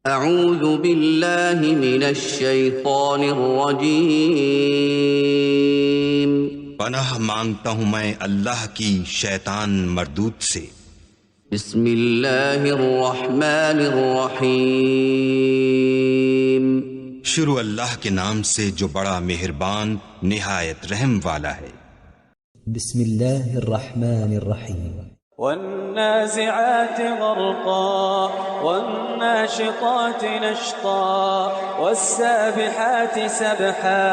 اعوذ باللہ من الشیطان الرجیم۔ پناہ مانگتا ہوں میں اللہ کی شیطان مردود سے۔ بسم اللہ الرحمن الرحیم۔ شروع اللہ کے نام سے جو بڑا مہربان نہایت رحم والا ہے۔ بسم اللہ الرحمن الرحیم۔ والنازعات غرقا والناشطات نشطا والسابحات سبحا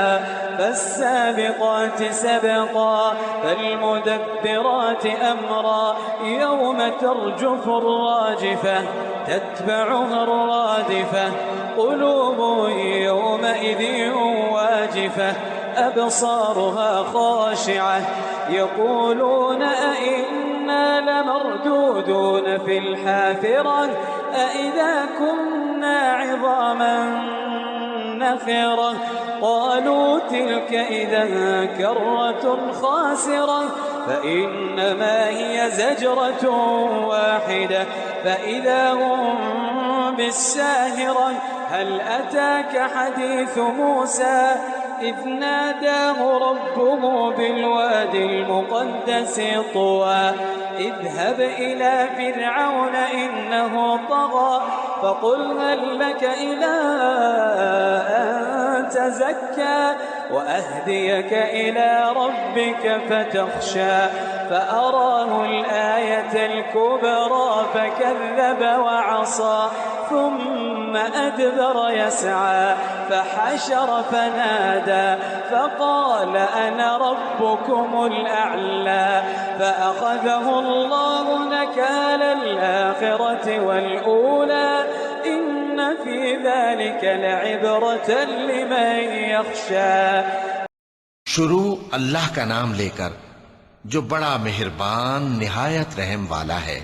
فالسابقات سبقا فالمدبرات أمرا يوم ترجف الراجفة تتبعها الرادفة قلوب يومئذ واجفة أبصارها خاشعة يقولون أئنا لمردودون في الحافرة أئذا كنا عظاما نخرة قالوا تلك إذا كرة خاسرة فإنما هي زجرة واحدة فإذا هم بالساهرة هل أتاك حديث موسى إذ ناداه ربه بالوادي المقدس طوى اذهب إلى فرعون إنه طغى فقل هل لك إلى أن تزكى وأهديك إلى ربك فتخشى فأراه الآية الكبرى فكذب وعصى ثم أدبر يسعى فحشر فنادى فقال أنا ربكم الأعلى فأخذه الله نكال الآخرة والأولى إن في ذلك لعبرة لمن يخشى۔ شروع اللہ کا نام لے کر جو بڑا مہربان نہایت رحم والا ہے۔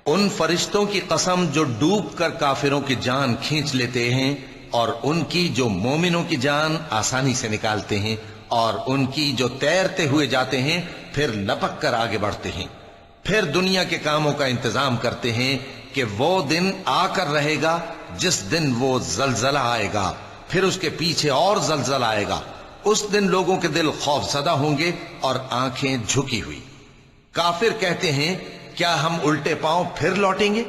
ان فرشتوں کی قسم جو ڈوب کر کافروں کی جان کھینچ لیتے ہیں اور ان کی جو مومنوں کی جان آسانی سے نکالتے ہیں اور ان کی جو تیرتے ہوئے جاتے ہیں پھر لپک کر آگے بڑھتے ہیں، پھر دنیا کے کاموں کا انتظام کرتے ہیں کہ وہ دن آ کر رہے گا جس دن وہ زلزلہ آئے گا، پھر اس کے پیچھے اور زلزلہ آئے گا۔ اس دن لوگوں کے دل خوف زدہ ہوں گے اور آنکھیں جھکی ہوئی۔ کافر کہتے ہیں کیا ہم الٹے پاؤں پھر لوٹیں گے؟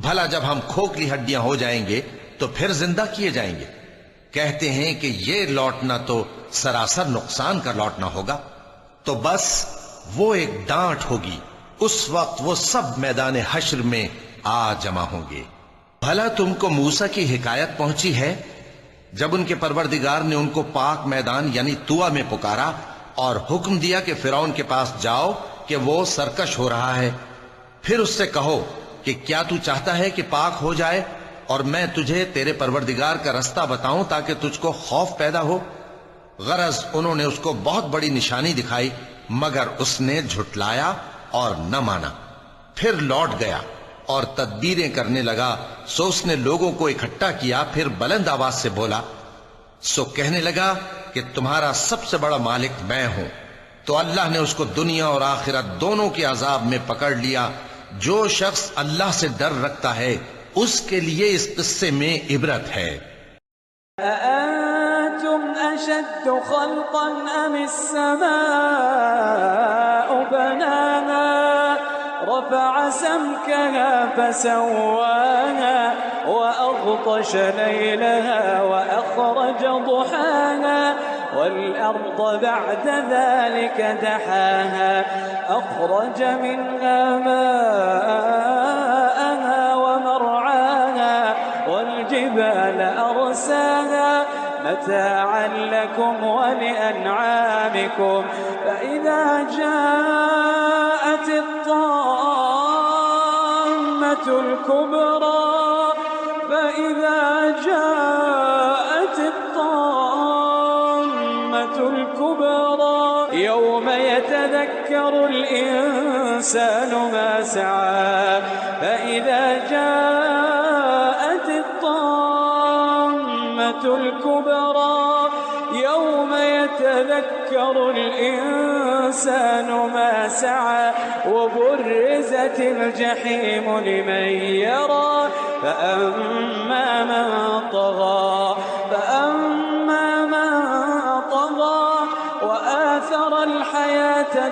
بھلا جب ہم کھوکھلی ہڈیاں ہو جائیں گے تو پھر زندہ کیے جائیں گے؟ کہتے ہیں کہ یہ لوٹنا تو سراسر نقصان کا لوٹنا ہوگا۔ تو بس وہ ایک ڈانٹ ہوگی، اس وقت وہ سب میدان حشر میں آ جمع ہوں گے۔ بھلا تم کو موسیٰ کی حکایت پہنچی ہے جب ان کے پروردگار نے ان کو پاک میدان یعنی طویٰ میں پکارا اور حکم دیا کہ فرعون کے پاس جاؤ کہ وہ سرکش ہو رہا ہے، پھر اس سے کہو کہ کیا تو چاہتا ہے کہ پاک ہو جائے اور میں تجھے تیرے پروردگار کا رستہ بتاؤں تاکہ تجھ کو خوف پیدا ہو؟ غرض انہوں نے اس کو بہت بڑی نشانی دکھائی مگر اس نے جھٹلایا اور نہ مانا، پھر لوٹ گیا اور تدبیریں کرنے لگا۔ سو اس نے لوگوں کو اکٹھا کیا، پھر بلند آواز سے بولا، سو کہنے لگا کہ تمہارا سب سے بڑا مالک میں ہوں۔ تو اللہ نے اس کو دنیا اور آخرت دونوں کے عذاب میں پکڑ لیا۔ جو شخص اللہ سے ڈر رکھتا ہے اس کے لیے اس قصے میں عبرت ہے۔ أأنتم أشد خلقا أم السماء بناها رفع سمكها فسواها وأغطش ليلها وأخرج ضحاها والأرض بعد ذلك دحاها أخرج منها ماءها ومرعاها والجبال أرساها متاعا لكم ولأنعامكم فإذا جاءت الطامة الكبرى يوم يتذكر الإنسان ما سعى فإذا جاءت الطامة الكبرى يوم يتذكر الإنسان ما سعى وبرزت الجحيم لمن يرى فأما من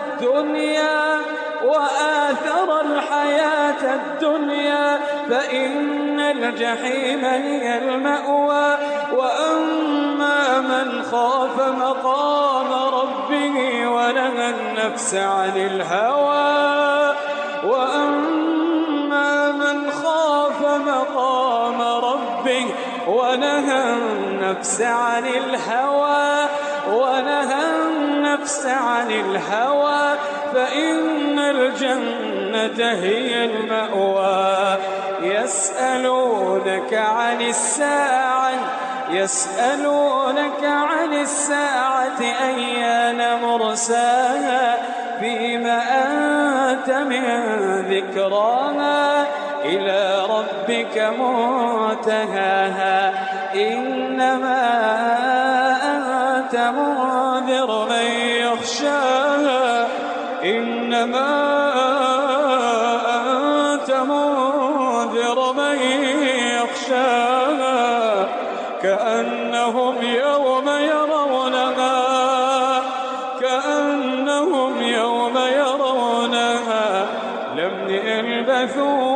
الدنيا وآثر الحياة الدنيا فإن الجحيم هي المأوى وأما من خاف مقام ربه ونهى النفس عن الهوى وأما من خاف مقام ربه ونهى النفس عن الهوى فإن الجنة هي المأوى يسألونك عن الساعة أيان مرساها فيما أنت من ذكراها إلى ربك منتهاها إنما أنت منذر من يخشاها كأنهم يوم يرونها لم يلبثوا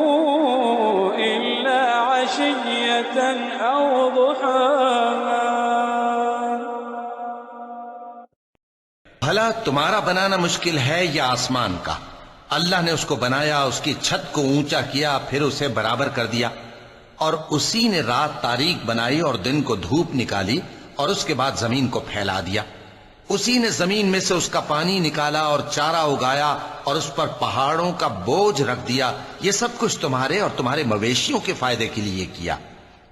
إلا عشية أو ضحاها. بھلا تمہارا بنانا مشکل ہے یا آسمان کا؟ اللہ نے اس کو بنایا، اس کی چھت کو اونچا کیا، پھر اسے برابر کر دیا، اور اسی نے رات تاریک بنائی اور دن کو دھوپ نکالی، اور اس کے بعد زمین کو پھیلا دیا. اسی نے زمین میں سے اس کا پانی نکالا اور چارہ اگایا اور اس پر پہاڑوں کا بوجھ رکھ دیا. یہ سب کچھ تمہارے اور تمہارے مویشیوں کے فائدے کے لیے کیا.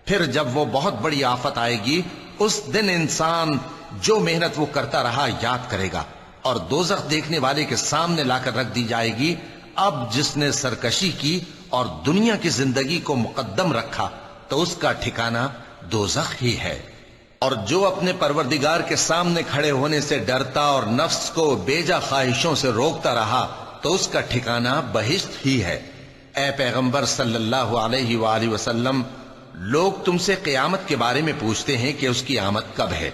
پھر جب وہ بہت بڑی آفت آئے گی اس دن انسان جو محنت وہ کرتا رہا یاد کرے گا، اور دوزخ دیکھنے والے کے سامنے لا کر رکھ دی جائے گی. اب جس نے سرکشی کی اور دنیا کی زندگی کو مقدم رکھا تو اس کا ٹھکانہ دوزخ ہی ہے. اور جو اپنے پروردگار کے سامنے کھڑے ہونے سے ڈرتا اور نفس کو بیجا خواہشوں سے روکتا رہا تو اس کا ٹھکانہ بہشت ہی ہے. اے پیغمبر صلی اللہ علیہ وآلہ وسلم، لوگ تم سے قیامت کے بارے میں پوچھتے ہیں کہ اس کی آمد کب ہے،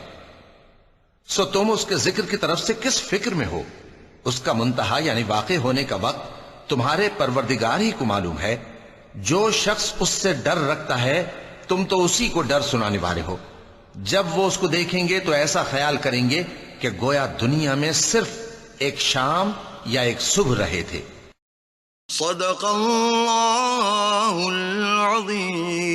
سو تم اس کے ذکر کی طرف سے کس فکر میں ہو؟ اس کا منتہا یعنی واقع ہونے کا وقت تمہارے پروردگار ہی کو معلوم ہے. جو شخص اس سے ڈر رکھتا ہے تم تو اسی کو ڈر سنانے والے ہو. جب وہ اس کو دیکھیں گے تو ایسا خیال کریں گے کہ گویا دنیا میں صرف ایک شام یا ایک صبح رہے تھے. صدق اللہ العظیم.